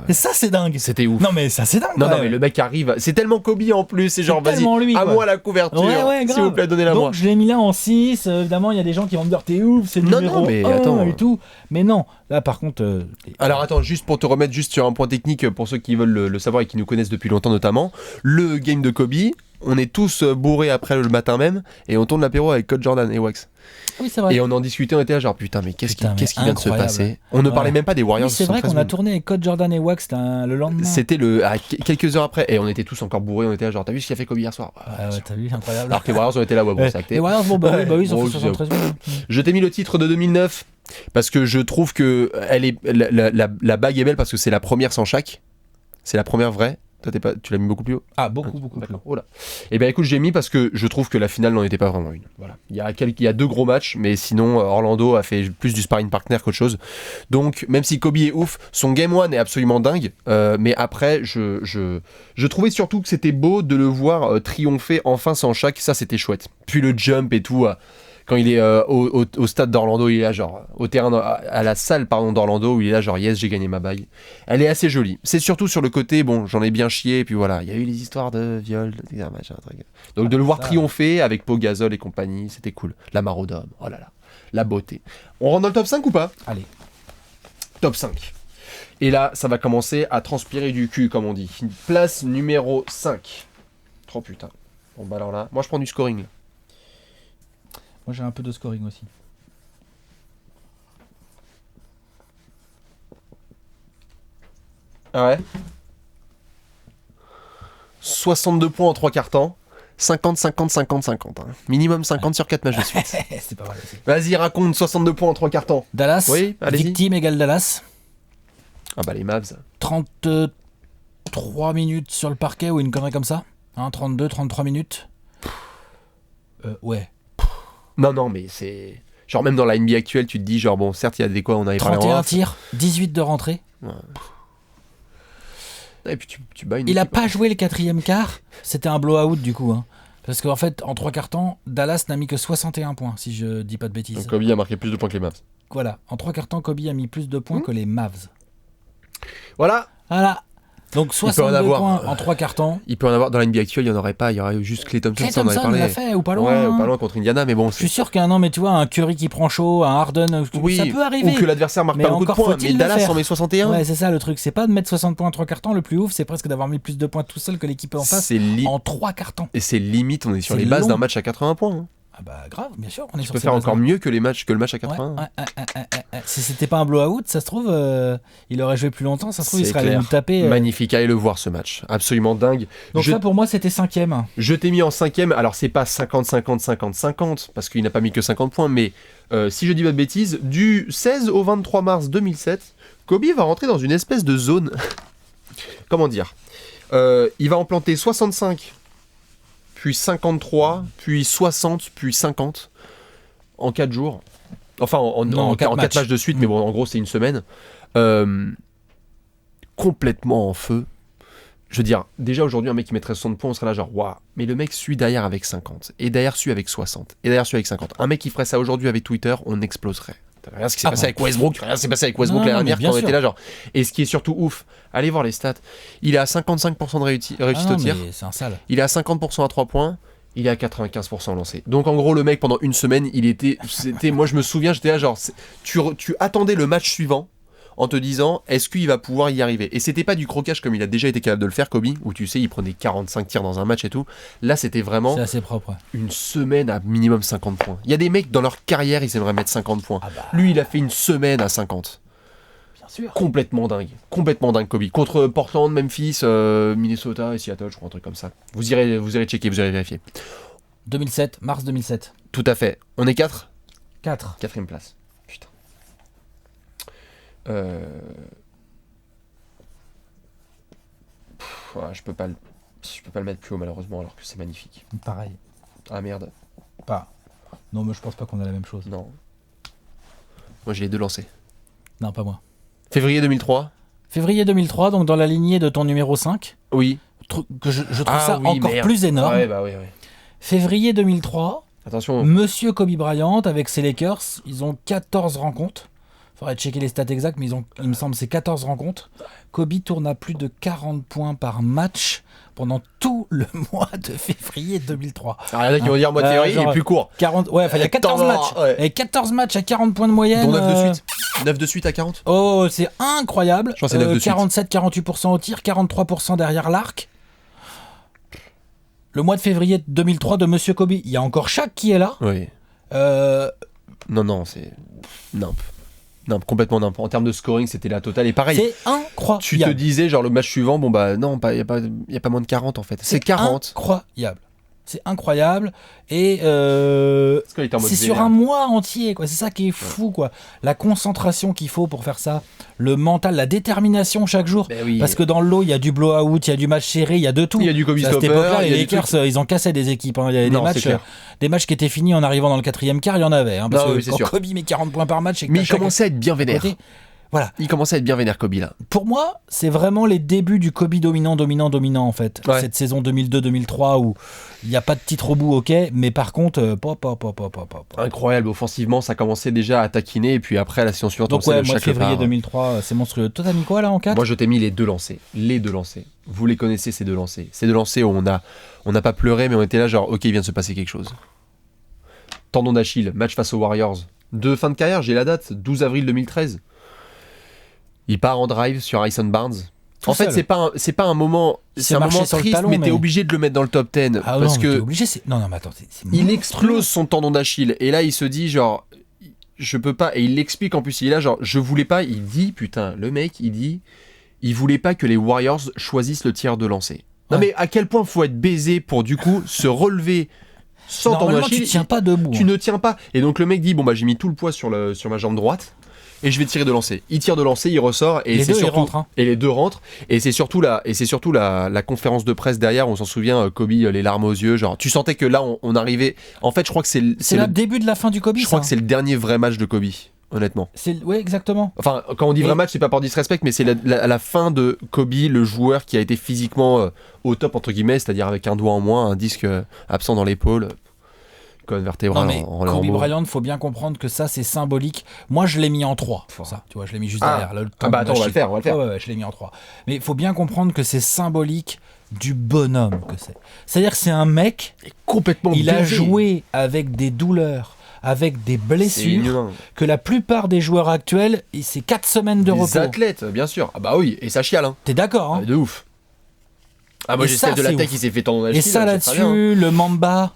Et ça c'est dingue. C'était ouf. Non mais ça c'est dingue. Non mais le mec arrive. C'est tellement Kobe en plus. C'est genre vas-y. Lui, à moi la couverture. Ouais, s'il vous plaît, donnez-la moi. Donc je l'ai mis là en 6. Évidemment il y a des gens qui vont me dire t'es ouf, c'est le numéro 1 et tout. Mais non, là par contre. Alors attends, juste pour te remettre juste sur un point technique pour ceux qui veulent le savoir et qui nous connaissent depuis longtemps notamment. Le game de Kobe, on est tous bourrés après le matin même et on tourne l'apéro avec Coach Jordan et Wax. Oui, c'est vrai. Et on en discutait, on était là genre putain mais qu'est-ce qui vient de se passer? On ne parlait même pas des Warriors. Oui, c'est vrai qu'on a tourné avec Coach Jordan et Wax le lendemain. C'était quelques heures après et on était tous encore bourrés, on était là genre t'as vu ce qu'il a fait Kobe hier soir? Ouais, t'as vu, incroyable. Alors que les Warriors ont été là, c'est acté. Les Warriors, ils ont fait 73 minutes. Je t'ai mis le titre de 2009 parce que je trouve que la bague est belle parce que c'est la première sans Shaq. C'est la première vraie. Toi, tu l'as mis beaucoup plus haut? Ah, beaucoup plus haut. Oh là. Et bien écoute, j'ai mis parce que je trouve que la finale n'en était pas vraiment une. Voilà. Il y a 2 gros matchs, mais sinon Orlando a fait plus du sparring partner qu'autre chose. Donc même si Kobe est ouf, son game 1 est absolument dingue. Mais après, je trouvais surtout que c'était beau de le voir triompher enfin sans Shaq. Ça, c'était chouette. Puis le jump et tout. Quand il est au stade d'Orlando, il est là genre au terrain, à la salle d'Orlando où il est là genre yes, j'ai gagné ma bague. Elle est assez jolie. C'est surtout sur le côté bon, j'en ai bien chié et puis voilà, il y a eu les histoires de viol, machin, truc. Donc de le voir triompher avec Pau Gasol et compagnie, c'était cool. La Marodome, oh là là, la beauté. On rentre dans le top 5 ou pas? Allez. Top 5. Et là, ça va commencer à transpirer du cul comme on dit. Place numéro 5. Oh putain. Bon bah alors là, moi je prends du scoring. Moi j'ai un peu de scoring aussi. Ah ouais. 62 points en 3 quarts temps. 50, 50, 50, 50. Hein. Minimum 50 sur 4 matchs de suite. C'est pas mal aussi. Vas-y, raconte 62 points en 3 quarts temps. Dallas. Oui, allez-y. Victime égale Dallas. Ah bah les Mavs. 33 minutes sur le parquet ou une connerie comme ça. 32, 33 minutes. Ouais. Non, mais c'est... Genre même dans la NBA actuelle, tu te dis genre bon, certes il y a des quoi, on avait parlé en 31 tirs, 18 de rentrée. Ouais. Et puis tu bats une il équipe, a pas joué le 4e quart. C'était un blowout du coup. Hein. Parce qu'en fait, en 3 quarts temps, Dallas n'a mis que 61 points, si je dis pas de bêtises. Donc Kobe a marqué plus de points que les Mavs. Voilà. En 3 quarts temps, Kobe a mis plus de points que les Mavs. Voilà. Donc 62 points en 3 quarts temps. Il peut en avoir dans la NBA actuelle, il n'y en aurait pas. Il y aurait juste Klay Thompson. Klay Thompson l'a fait, ou pas loin. Ouais, ou pas loin contre Indiana, mais bon. Je suis sûr qu'un an, mais tu vois, un Curry qui prend chaud, un Harden, ça peut arriver. Ou que l'adversaire marque pas beaucoup de points. Mais Dallas en met 61. Ouais, c'est ça le truc. C'est pas de mettre 60 points en 3 quarts temps. Le plus ouf, c'est presque d'avoir mis plus de points tout seul que l'équipe en face en 3 quarts temps. Et c'est limite, on est sur les bases d'un match à 80 points. Hein. Ah bah grave, bien sûr. On est tu peux faire encore mieux que le match à 80. Si c'était pas un blowout, ça se trouve, il aurait joué plus longtemps. Ça se trouve, il serait allé nous taper. Magnifique, allez le voir ce match, absolument dingue. Donc ça pour moi c'était 5e. Je t'ai mis en 5e. Alors c'est pas 50-50-50-50 parce qu'il n'a pas mis que 50 points, mais si je dis pas de bêtises, du 16 au 23 mars 2007, Kobe va rentrer dans une espèce de zone. Comment dire, il va en planter 65. Puis 53, puis 60, puis 50 en 4 jours. Enfin, en 4 matchs de suite, mais bon, en gros, c'est une semaine. Complètement en feu. Je veux dire, déjà aujourd'hui, un mec qui mettrait 60 points, on serait là genre, waouh. Mais le mec suit derrière avec 50, et derrière suit avec 60, et derrière suit avec 50. Un mec qui ferait ça aujourd'hui avec Twitter, on exploserait. Rien ce qui s'est passé avec Westbrook, rien s'est passé avec Westbrook l'année dernière quand on était là genre. Et ce qui est surtout ouf, allez voir les stats. Il est à 55% de réussite au tir. C'est un sale. Il est à 50% à 3 points. Il est à 95% lancé. Donc en gros le mec pendant une semaine, moi je me souviens, j'étais là genre, tu attendais le match suivant en te disant est-ce qu'il va pouvoir y arriver. Et c'était pas du croquage comme il a déjà été capable de le faire, Kobe, où tu sais il prenait 45 tirs dans un match et tout. Là c'était vraiment c'est assez propre. Une semaine à minimum 50 points. Il y a des mecs dans leur carrière ils aimeraient mettre 50 points. Lui il a fait une semaine à 50. Bien sûr. Complètement dingue Kobe. Contre Portland, Memphis, Minnesota et Seattle, je crois un truc comme ça. Vous irez checker, vous irez vérifier. 2007, mars 2007. Tout à fait. On est 4 4e place. Putain. Je peux pas le mettre plus haut malheureusement alors que c'est magnifique. Pareil. Ah merde. Non mais je pense pas qu'on a la même chose. Non. Moi j'ai les deux lancés. Non pas moi. Février 2003. Février 2003, donc dans la lignée de ton numéro 5. Oui. Que je trouve ça encore plus énorme. Oui. Février 2003. Attention. Monsieur Kobe Bryant avec ses Lakers, ils ont 14 rencontres. Faudrait checker les stats exactes, mais il me semble que c'est 14 rencontres. Kobe tourne à plus de 40 points par match pendant tout le mois de février 2003. Alors, il y en a qui vont dire, moi, théorie, il est plus court. 40, ouais, il y a 14 matchs. Ouais. Et 14 matchs à 40 points de moyenne. Dont 9 de suite. 9 de suite à 40. Oh, c'est incroyable. Je crois que c'est 9 de suite. 47-48% au tir, 43% derrière l'arc. Le mois de février 2003 de Monsieur Kobe. Il y a encore Shaq qui est là. Oui. Non, c'est nimp. Non, complètement nimp. En termes de scoring, c'était la totale. Et pareil, c'est incroyable. Tu te disais, genre le match suivant, bon bah non, il n'y a pas moins de 40 en fait. C'est 40. Incroyable. C'est incroyable. Et c'est sur un mois entier, quoi. C'est ça qui est fou, quoi. La concentration qu'il faut pour faire ça, le mental, la détermination chaque jour. Oui. Parce que dans le lot, il y a du blowout, il y a du match serré, il y a de tout. Il y a du Kobe Stopper. Les Lakers, ils ont cassé des équipes. Hein. Il y avait des matchs qui étaient finis en arrivant dans le 4e quart, il y en avait. Hein, parce que quand Kobe met 40 points par match, mais il commençait à être bien vénère. Voilà. Il commençait à être bien vénère, Kobe, là. Pour moi, c'est vraiment les débuts du Kobe dominant, en fait. Ouais. Cette saison 2002-2003 où il n'y a pas de titre au bout, ok, mais par contre, incroyable, offensivement, ça commençait déjà à taquiner, et puis après, la saison suivante, donc ouais, mois de février 2003, c'est monstrueux. Toi, t'as mis quoi, là, en 4 ? Moi, je t'ai mis les deux lancers. Vous les connaissez, ces deux lancers. Ces deux lancers où on n'a pas pleuré, mais on était là, genre, ok, il vient de se passer quelque chose. Tendon d'Achille, match face aux Warriors. De fin de carrière, j'ai la date, 12 avril 2013. Il part en drive sur Harrison Barnes. En fait, c'est pas un moment, c'est un moment triste, talon, mais t'es obligé de le mettre dans le top 10 parce que t'es obligé. Non, mais attends, il explose son tendon d'Achille et là il se dit genre je peux pas, et il l'explique en plus, il est là genre je voulais pas, il dit putain, le mec il dit il voulait pas que les Warriors choisissent le tir de lancer. Non mais à quel point faut être baisé pour du coup se relever sans tendon d'Achille. Tu tiens pas debout. Tu ne tiens pas. Et donc le mec dit bon bah j'ai mis tout le poids sur ma jambe droite. Et je vais tirer de lancer. Il tire de lancer, il ressort et c'est surtout et les deux rentrent et c'est surtout la conférence de presse derrière, on s'en souvient, Kobe les larmes aux yeux, genre tu sentais que là on arrivait. En fait, je crois que c'est le début de la fin du Kobe. Je crois que c'est le dernier vrai match de Kobe, honnêtement. Ouais, exactement. Enfin, quand on dit vrai match, c'est pas par disrespect, mais c'est la fin de Kobe, le joueur qui a été physiquement au top entre guillemets, c'est-à-dire avec un doigt en moins, un disque absent dans l'épaule. Vertébrale. Non, mais Kobe Bryant, faut bien comprendre que ça c'est symbolique. Moi je l'ai mis en 3 pour ça, tu vois, je l'ai mis juste derrière. Attends, on va le faire. Ouais, je l'ai mis en 3. Mais il faut bien comprendre que c'est symbolique du bonhomme que c'est. C'est-à-dire que c'est un mec complètement il a joué avec des douleurs, avec des blessures que la plupart des joueurs actuels, c'est 4 semaines de repos. Des athlètes, bien sûr. Ah bah oui, et ça chiale. Hein. T'es d'accord hein. De ouf. Ah moi j'ai celle de la tête qui s'est fait tendon d'Achille. Et ça là-dessus, le Mamba.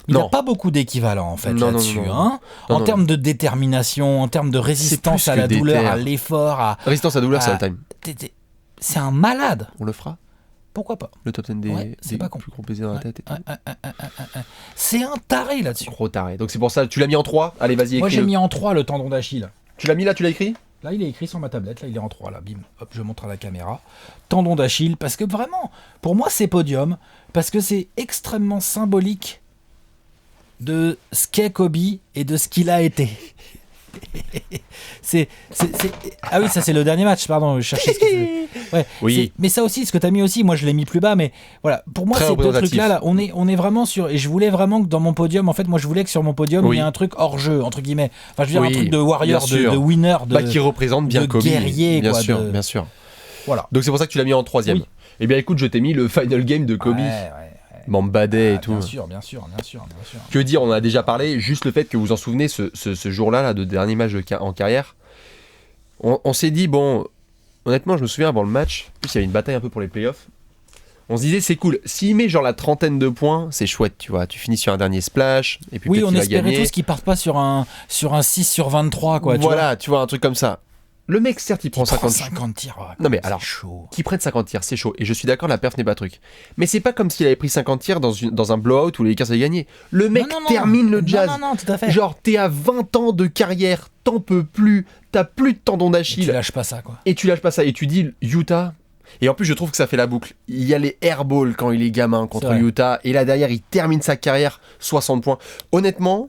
Il n'a pas beaucoup d'équivalent en fait là-dessus. Hein. En termes de détermination, en termes de résistance à la douleur, à l'effort. Résistance à la douleur, c'est all-time. C'est un malade. On le fera. Pourquoi pas? Le top 10 des plus gros plaisirs dans la tête. C'est un taré là-dessus. Gros taré. Donc c'est pour ça, tu l'as mis en 3. Allez, vas-y, écris. Moi j'ai mis en 3 le tendon d'Achille. Tu l'as mis là, tu l'as écrit? Là, il est écrit sur ma tablette. Là, il est en 3. Là, bim. Hop, je montre à la caméra. Tendon d'Achille. Parce que vraiment, pour moi, c'est podium. Parce que c'est extrêmement symbolique de ce qu'est Kobe et de ce qu'il a été. Ah oui, ça c'est le dernier match, pardon, je cherchais ce que ouais, oui. Mais ça aussi, ce que tu as mis aussi, moi je l'ai mis plus bas, mais voilà, pour moi, ces deux trucs-là, on est vraiment sur. Et je voulais vraiment que dans mon podium, en fait, moi je voulais que sur mon podium, il y ait un truc hors jeu, entre guillemets. Enfin, je veux dire, un truc de warrior, de winner, qui représente bien Kobe. Guerrier, bien quoi, sûr, bien sûr. Voilà. Donc c'est pour ça que tu l'as mis en 3ème. Oui. Eh bien écoute, je t'ai mis le final game de Kobe. Mamba Day et tout. Bien sûr. Que dire, on en a déjà parlé, juste le fait que vous en souvenez, ce jour-là, là, de dernier match en carrière, on s'est dit, bon, honnêtement, je me souviens avant le match, en plus il y avait une bataille un peu pour les playoffs, on se disait, c'est cool, s'il met genre la 30aine de points, c'est chouette, tu vois, tu finis sur un dernier splash, et puis oui, on espérait tous qu'ils partent pas sur un 6 sur 23, quoi. Voilà, tu vois, un truc comme ça. Le mec, certes, il prend 50 tirs. Non, mais alors, qu'il prenne 50 tirs, c'est chaud. Et je suis d'accord, la perf n'est pas truc. Mais c'est pas comme s'il avait pris 50 tirs dans un blowout où les Lakers avaient gagné. Le mec termine le Jazz. Non, tout à fait. Genre, t'es à 20 ans de carrière, t'en peux plus, t'as plus de tendon d'Achille. Et tu lâches pas ça, quoi. Et tu lâches pas ça. Et tu dis, Utah. Et en plus, je trouve que ça fait la boucle. Il y a les airballs quand il est gamin contre Utah. Et là, derrière, il termine sa carrière 60 points. Honnêtement,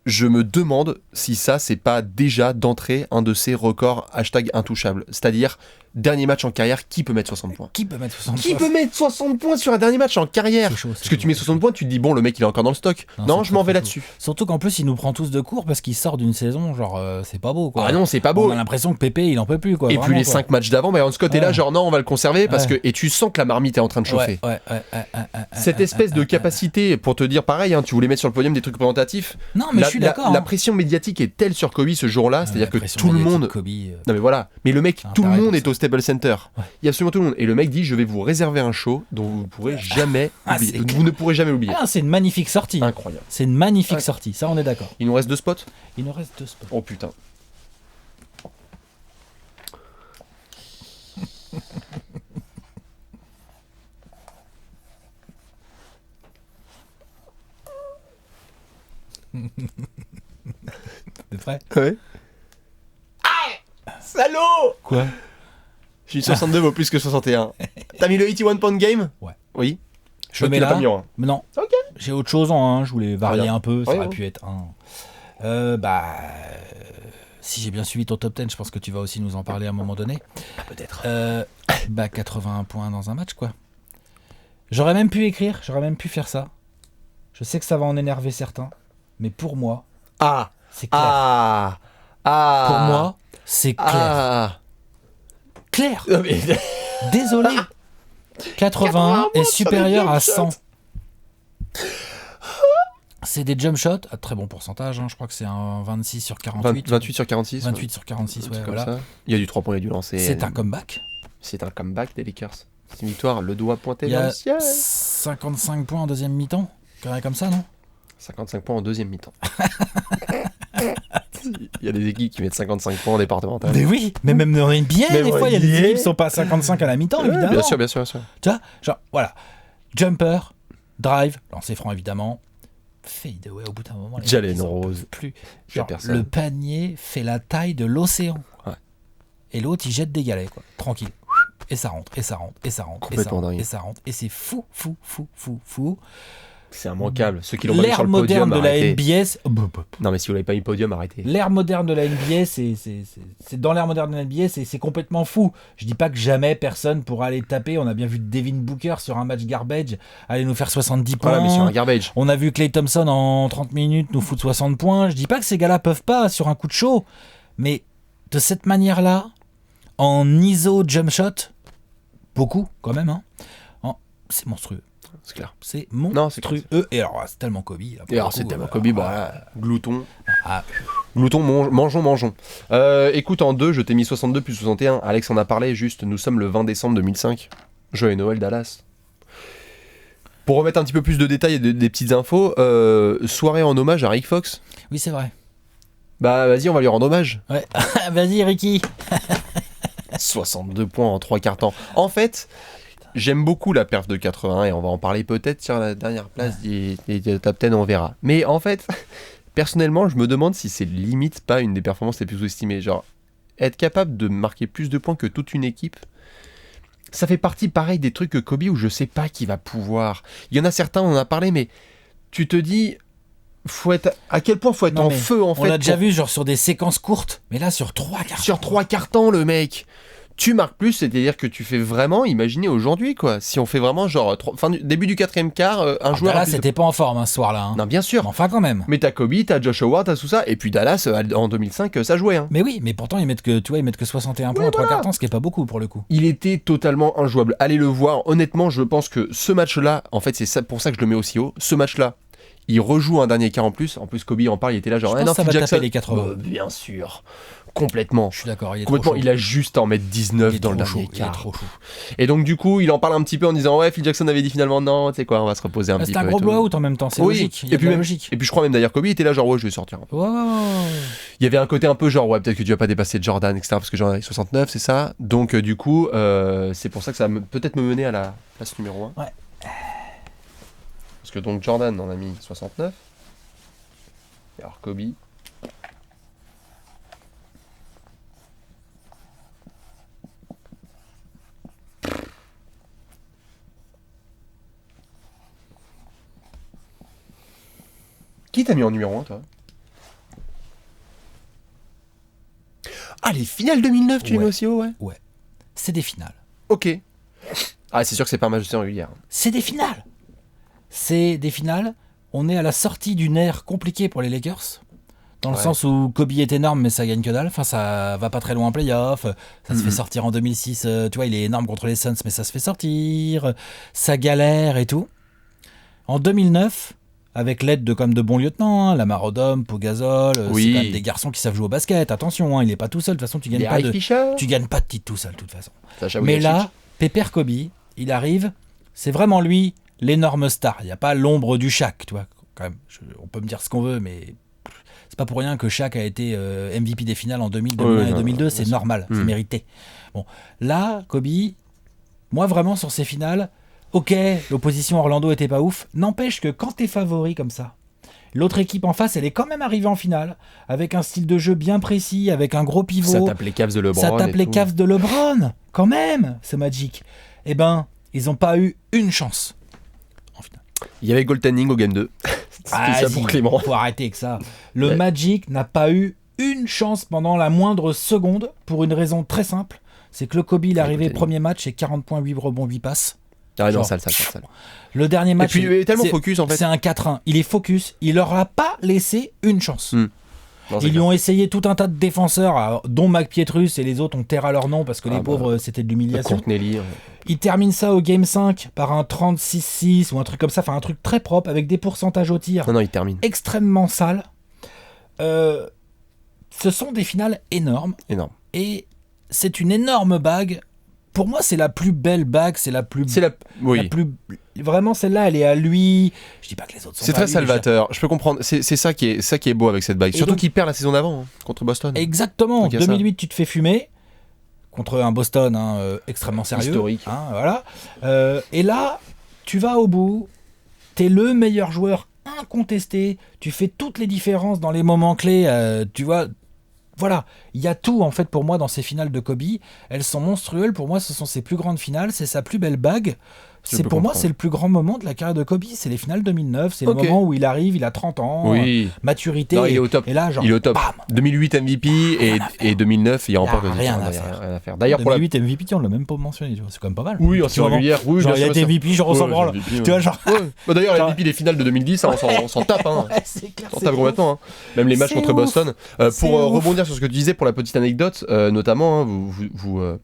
je me demande si ça, c'est pas déjà d'entrée un de ces records #intouchable. C'est-à-dire, dernier match en carrière, qui peut mettre 60 points? Qui peut mettre 60 points? Qui peut mettre 60 points sur un dernier match en carrière? Parce que tu mets 60 points, tu te dis, bon, le mec, il est encore dans le stock. Non, je m'en vais là-dessus. Surtout qu'en plus, il nous prend tous de court parce qu'il sort d'une saison, genre, c'est pas beau, quoi. Ah non, c'est pas beau. On a l'impression que Pépé, il en peut plus, quoi. Et puis les 5 matchs d'avant, Byron Scott est là, genre, non, on va le conserver parce que. Et tu sens que la marmite est en train de chauffer. Cette espèce de capacité, pour te dire pareil, tu voulais mettre sur le podium des trucs représentatifs. Non, mais je suis d'accord. La pression médiatique est telle sur Kobe ce jour-là, c'est-à-dire que tout le monde. Non, mais voilà. Mais le mec, tout le monde est au Staples Center. Il y a absolument tout le monde. Et le mec dit, je vais vous réserver un show dont vous ne pourrez jamais oublier. Vous ne pourrez jamais oublier. C'est une magnifique sortie. Incroyable. C'est une magnifique sortie. Ça, on est d'accord. Il nous reste 2 spots. Il nous reste 2 spots. Oh putain. T'es prêt? Ouais. Salaud! Quoi? J'ai 62 vaut plus que 61. T'as mis le 81 point game? Ouais. Oui. Je le mets là. Pas mais non. Ok. J'ai autre chose en 1. Je voulais varier un peu. Ça aurait pu être 1. Si j'ai bien suivi ton top 10, je pense que tu vas aussi nous en parler à un moment donné. Peut-être. 81 points dans un match, quoi. J'aurais même pu écrire. J'aurais même pu faire ça. Je sais que ça va en énerver certains. Mais pour moi, c'est clair. Pour moi, c'est clair. Clair. Désolé. 80 est supérieur à 100. C'est des jump shots à très bon pourcentage. Je crois que c'est un 26 sur 48. 28 sur 46. 28 sur 46, ouais, voilà. Ça. Il y a du 3 points, il y a du lancer. C'est un comeback. C'est un comeback des Lakers. C'est une victoire, le doigt pointé vers le ciel. 55 points en deuxième mi-temps. Comme ça, non? 55 points en deuxième mi-temps. Il y a des équipes qui mettent 55 points en départemental. Mais oui, mais même dans les NBA, des fois, il y a des équipes qui sont pas à 55 à la mi-temps, évidemment. Bien sûr. Tu vois, genre, voilà. Jumper, drive, lancer franc, évidemment. Fade away au bout d'un moment. Jalen Rose. Plus. Genre, le panier fait la taille de l'océan. Ouais. Et l'autre, il jette des galets, quoi. Tranquille. Et ça rentre. Et c'est fou. C'est immanquable. Ceux qui l'ont pas mis sur le podium, l'ère moderne de la NBA. Non, mais si vous l'avez pas mis podium, arrêtez. L'ère moderne de la NBA, c'est dans l'ère moderne de la NBA, c'est complètement fou. Je dis pas que jamais personne pourra aller taper. On a bien vu Devin Booker sur un match garbage aller nous faire 70 points. Mais sur un garbage. On a vu Klay Thompson en 30 minutes nous foutre 60 points. Je dis pas que ces gars-là peuvent pas sur un coup de chaud, mais de cette manière-là, en ISO jump shot, beaucoup quand même. C'est monstrueux. C'est clair. C'est monstrueux. Et alors, c'est tellement Kobe. Là, et alors, c'est tellement Kobe, glouton. Glouton, mangeons. Écoute, en 2, je t'ai mis 62 plus 61. Alex en a parlé, juste, nous sommes le 20 décembre 2005. Joyeux Noël, Dallas. Pour remettre un petit peu plus de détails et des petites infos, soirée en hommage à Rick Fox. Oui, c'est vrai. Bah vas-y, on va lui rendre hommage. Ouais. Vas-y, Ricky. 62 points en 3 quarts temps. En fait, j'aime beaucoup la perf de 81 et on va en parler peut-être sur la dernière place des top 10, on verra. Mais en fait, personnellement, je me demande si c'est limite pas une des performances les plus sous-estimées. Genre, être capable de marquer plus de points que toute une équipe, ça fait partie pareil des trucs que Kobe où je sais pas qui va pouvoir. Il y en a certains, on en a parlé, mais tu te dis... à quel point faut être en feu en fait. On l'a déjà vu genre sur des séquences courtes, mais là sur 3 quarts. Sur 3 quarts temps le mec. Tu marques plus, c'est-à-dire que tu fais vraiment, imaginez aujourd'hui quoi, si on fait vraiment genre début du 4e quart, un joueur... Dallas c'était pas en forme ce soir-là. Hein. Non bien sûr. Mais enfin quand même. Mais t'as Kobe, t'as Josh Howard, t'as tout ça, et puis Dallas en 2005 ça jouait. Hein. Mais oui, mais pourtant ils mettent que 61 points en 3 quarts temps, ce qui est pas beaucoup pour le coup. Il était totalement injouable. Allez le voir, honnêtement je pense que ce match-là, en fait c'est pour ça que je le mets aussi haut, ce match-là, il rejoue un dernier quart en plus. En plus, Kobe en parle, il était là genre... Je pense que ça va taper les 80. Bien sûr. Complètement. Je suis d'accord, il est complètement, trop chaud. Il a juste à en mettre 19 dans le dernier quart. Il est trop chaud. Et donc, du coup, il en parle un petit peu en disant ouais, Phil Jackson avait dit finalement non, tu sais quoi, on va se reposer un petit peu. C'est un gros blowout en même temps, c'est logique. Et puis, et puis, je crois même d'ailleurs, Kobe était là genre ouais, je vais sortir. Wow. Il y avait un côté un peu genre ouais, peut-être que tu vas pas dépasser Jordan, etc. Parce que Jordan est 69, c'est ça. Donc, du coup, c'est pour ça que ça va peut-être me mener à la place numéro 1. Ouais. Parce que donc, Jordan en a mis 69. Et alors Kobe. Qui t'a mis en numéro 1 toi? Ah, les finales 2009 tu les mets aussi haut, ouais? Ouais. C'est des finales. Ok. Ah, c'est sûr que c'est pas un match de saison régulière. C'est des finales. C'est des finales. On est à la sortie d'une ère compliquée pour les Lakers, dans le sens où Kobe est énorme, mais ça gagne que dalle. Enfin, ça va pas très loin en playoff. Ça se fait sortir en 2006. Tu vois, il est énorme contre les Suns, mais ça se fait sortir. Ça galère et tout. En 2009, avec l'aide de bons lieutenants, Lamar Odom, Pau Gasol, c'est quand même des garçons qui savent jouer au basket. Attention, il est pas tout seul. De toute façon, tu gagnes pas de titre tout seul, de toute façon. Mais là, Pépère Kobe, il arrive. C'est vraiment lui. L'énorme star, il n'y a pas l'ombre du Shaq, tu vois. Quand même, on peut me dire ce qu'on veut, mais c'est pas pour rien que Shaq a été MVP des finales en 2000, 2001 et 2002, c'est normal, c'est mérité. Bon, là, Kobe, moi vraiment sur ces finales, ok, l'opposition Orlando était pas ouf, n'empêche que quand t'es favori comme ça, l'autre équipe en face, elle est quand même arrivée en finale, avec un style de jeu bien précis, avec un gros pivot. Ça tape les Cavs de LeBron. Quand même, c'est Magic. Eh ben, ils ont pas eu une chance. Il y avait goaltending au game 2. C'est ça pour Clément. Faut arrêter avec ça. Le Magic n'a pas eu une chance pendant la moindre seconde pour une raison très simple. C'est que le Kobe, il est arrivé premier match et 40 points, 8 rebonds, 8 passes. Ah non, sale. Le dernier match, et puis, il est tellement focus en fait. C'est un 4-1. Il est focus. Il leur a pas laissé une chance. Non, ils lui ont essayé tout un tas de défenseurs, dont Mac Pietrus, et les autres ont terre à leur nom parce que les pauvres, c'était de l'humiliation. Il termine ça au Game 5 par un 36-6 ou un truc comme ça, enfin un truc très propre avec des pourcentages au tir il termine. Extrêmement sales. Ce sont des finales énormes. Et c'est une énorme bague. Pour moi, c'est la plus belle bague, c'est la plus... Vraiment, celle-là, elle est à lui. Je dis pas que les autres sont... C'est très salvateur, je peux comprendre. C'est ça qui est beau avec cette bague. Surtout qu'il perd la saison d'avant, contre Boston. Exactement. En 2008, tu te fais fumer contre un Boston extrêmement sérieux. Historique. Voilà. Et là, tu vas au bout. T'es le meilleur joueur incontesté. Tu fais toutes les différences dans les moments clés. Tu vois... Voilà, il y a tout en fait pour moi dans ces finales de Kobe. Elles sont monstrueuses, pour moi ce sont ses plus grandes finales, c'est sa plus belle bague. Pour moi c'est le plus grand moment de la carrière de Kobe, c'est les finales 2009, c'est le moment où il arrive, il a 30 ans, maturité, il est au top. Et là genre, il est au top. Bam 2008 MVP et 2009 il remporte rien à faire. D'ailleurs 2008 MVP on l'a même pas mentionné, c'est quand même pas mal. Oui, en saison régulière, il a été MVP, je ressens branle. Tu vois genre. D'ailleurs la MVP des finales de 2010, on s'en tape c'est clair. On tape complètement même les matchs contre Boston. Pour rebondir sur ce que tu disais pour la petite anecdote, notamment vous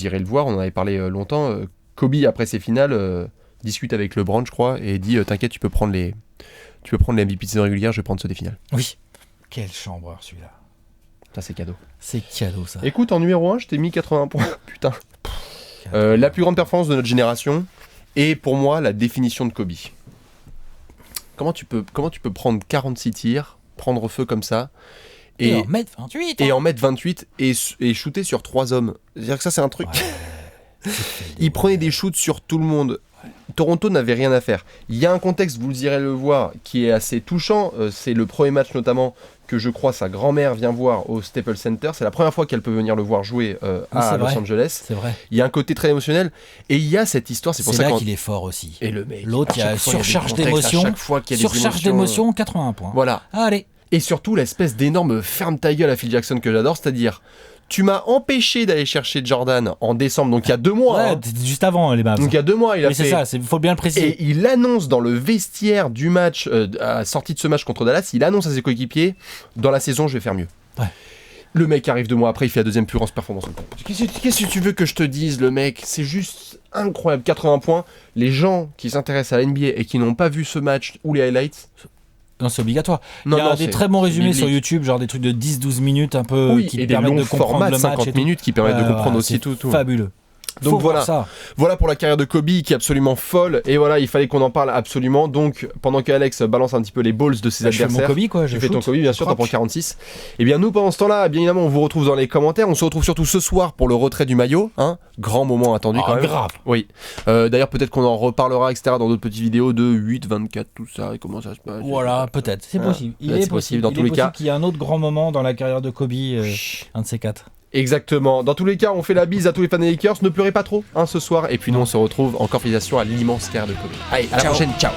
irez le voir, on en avait parlé longtemps. Kobe après ses finales discute avec LeBron, je crois, et dit t'inquiète, tu peux prendre les MVP de saison régulière, je vais prendre ceux des finales. Oui. Quel chambreur celui-là. Ça c'est cadeau. C'est cadeau ça. Écoute, en numéro 1, je t'ai mis 80 points. Putain. La plus grande performance de notre génération est pour moi la définition de Kobe. Comment tu peux prendre 46 tirs, prendre feu comme ça, et en mettre 28 et en mettre 28 et shooter sur 3 hommes. C'est-à-dire que ça, c'est un truc... Il prenait des shoots sur tout le monde. Toronto n'avait rien à faire. Il y a un contexte, vous irez le voir, qui est assez touchant. C'est le premier match notamment que je crois sa grand-mère vient voir au Staples Center. C'est la première fois qu'elle peut venir le voir jouer à Los Angeles. C'est vrai. Il y a un côté très émotionnel et il y a cette histoire. C'est pour ça là qu'il est fort aussi. Et le mec, l'autre, il y a surcharge d'émotions. Surcharge d'émotions, 81 points. Voilà. Allez. Et surtout l'espèce d'énorme ferme ta gueule à Phil Jackson que j'adore, c'est-à-dire tu m'as empêché d'aller chercher Jordan en décembre, donc il y a 2 mois. Ouais, juste avant les Mavs. Donc il y a 2 mois, il a fait. C'est ça, faut bien le préciser. Et il annonce dans le vestiaire du match, à la sortie de ce match contre Dallas, il annonce à ses coéquipiers, dans la saison, je vais faire mieux. Ouais. Le mec arrive 2 mois après, il fait la deuxième plus grande performance. Qu'est-ce que tu veux que je te dise, le mec? C'est juste incroyable, 80 points. Les gens qui s'intéressent à la NBA et qui n'ont pas vu ce match ou les highlights... Non, c'est obligatoire. Il y a des très bons résumés sur YouTube, genre des trucs de 10-12 minutes un peu qui permettent de comprendre le match. 50 minutes qui permettent de comprendre aussi tout. Fabuleux. Donc voilà pour la carrière de Kobe qui est absolument folle et voilà, il fallait qu'on en parle absolument. Donc pendant qu'Alex balance un petit peu les balls de ses adversaires, je fais mon Kobe, quoi, tu fais ton Kobe, bien sûr, t'en prends 46. Et bien nous pendant ce temps-là, bien évidemment, on vous retrouve dans les commentaires. On se retrouve surtout ce soir pour le retrait du maillot, hein, grand moment attendu quand même. Grave. Oui. D'ailleurs peut-être qu'on en reparlera, etc. dans d'autres petites vidéos de 8, 24, tout ça et comment ça se passe. Voilà, peut-être, c'est possible. Il est possible dans tous les cas qu'il y ait un autre grand moment dans la carrière de Kobe, un de ces 4. Exactement. Dans tous les cas, on fait la bise à tous les fans des Lakers. Ne pleurez pas trop ce soir. Et puis nous, on se retrouve encore félicitations à l'immense carrière de Kobe. Allez, à la prochaine. Ciao.